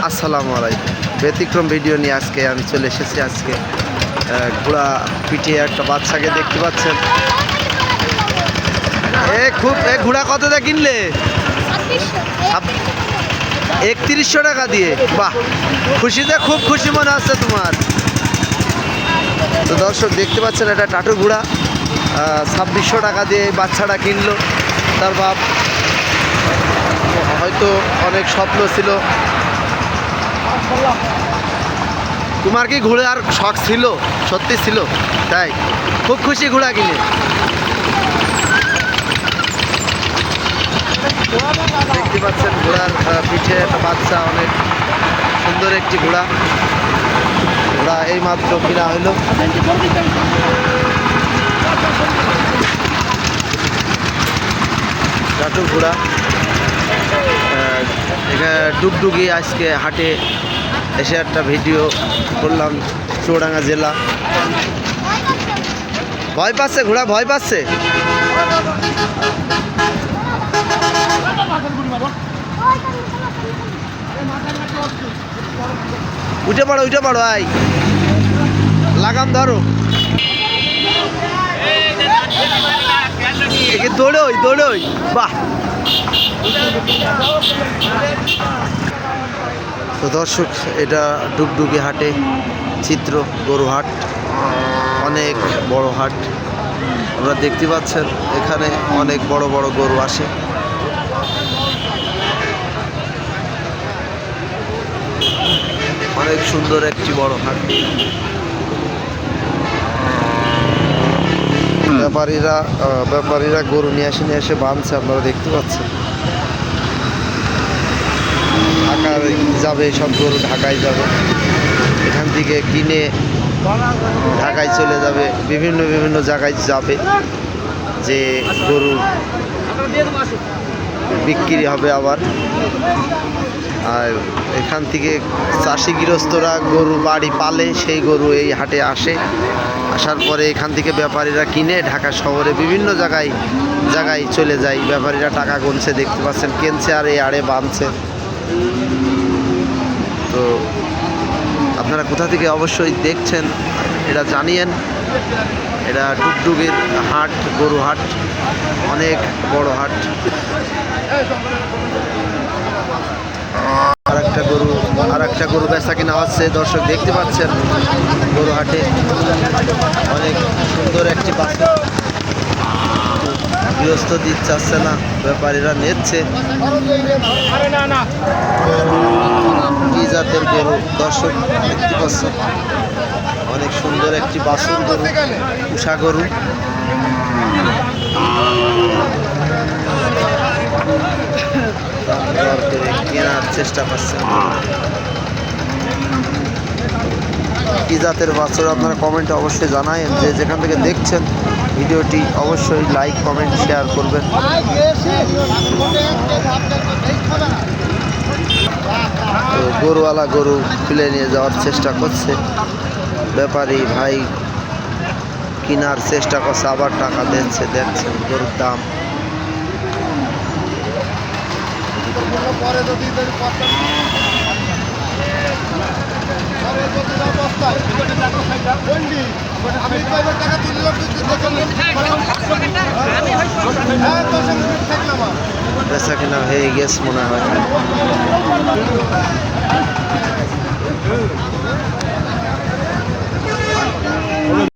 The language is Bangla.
আসসালামু আলাইকুম। ব্যতিক্রম ভিডিও নিয়ে আজকে আমি চলে এসেছি। আজকে ঘোড়া পিঠে একটা বাচ্চাকে দেখতে পাচ্ছেন। ঘোড়া কত দিয়ে কিনলে? 3100 টাকা দিয়ে। বাহ, খুশিতে খুব খুশি মনে হচ্ছে তোমার। তো দর্শক দেখতে পাচ্ছেন, এটা টাটু ঘোড়া 2600 টাকা দিয়ে বাচ্চাটা কিনলো। তার বাপ হয়তো অনেক স্বপ্ন ছিল। তোমার কি ঘোড়া আর শখ ছিল? সত্যি ছিল? তাই খুব খুশি ঘোড়া কিনে। দেখতে পাচ্ছেন ঘোড়ার পিঠে একটা বাচ্চা, অনেক সুন্দর একটি ঘোড়া। ঘোড়া এই মাত্র কিনা হইলো। টাটু ঘোড়া এখানে ডুগডুগি আজকে হাটে এসে একটা ভিডিও করলাম। চুয়াডাঙ্গা জেলা। ভয় পাচ্ছে ঘোড়া, ভয় পাচ্ছে। উঠে পড়ো আই, লাগাম ধরো। দৌড়োই বাহ। তো দর্শক, এটা ডুগডুগি হাটে চিত্র, গরু হাট, অনেক বড় হাট। আপনারা দেখতে পাচ্ছেন এখানে অনেক বড় বড় গরু আসে। অনেক সুন্দর একটি বড় হাট। ব্যাপারীরা গরু নিয়ে এসে বাঁধছে, আপনারা দেখতে পাচ্ছেন। ঢাকায় যাবে সব গরু, ঢাকায় যাবে। এখান থেকে কিনে ঢাকায় চলে যাবে, বিভিন্ন জায়গায় যাবে, যে গরু বিক্রি হবে আবার। আর এখান থেকে চাষি গৃহস্থরা গরু বাড়ি পালে, সেই গরু এই হাটে আসে। আসার পরে এখান থেকে ব্যাপারীরা কিনে ঢাকা শহরে বিভিন্ন জায়গায় চলে যায়। ব্যাপারীরা টাকা গুনছে, দেখতে পাচ্ছেন, কিনছে আর এই আড়ে বাঁধছে। তো আপনারা কোথা থেকে অবশ্যই দেখছেন এটা জানিয়েন। এটা ডুগডুগির হাট, গরু হাট, অনেক বড় হাট। আর একটা গরু বেচা কিনা হচ্ছে, দর্শক দেখতে পাচ্ছেন। গরু হাটে অনেক সুন্দর একটি বাচ্চা, গৃহস্থ দিতে চাচ্ছে না, ব্যাপারীরা নিচ্ছে। কি জাতের গরু দর্শক দেখতে পাচ্ছেন? অনেক সুন্দর একটি বাছুর গরু, উষা গরু। কেনার চেষ্টা করছেন। কি জাতের বাছুর আপনারা কমেন্টে অবশ্যই জানায়েন। যে যেখান থেকে দেখছেন ভিডিওটি অবশ্যই লাইক, কমেন্ট, শেয়ার করবেন। তো গরুওয়ালা গরু তুলে নিয়ে যাওয়ার চেষ্টা করছে। ব্যাপারী ভাই কেনার চেষ্টা করছে, আবার টাকা দিচ্ছে। দেখছেন গরুর দাম। বেচা কিনা হয়ে গেছে মনে হয়।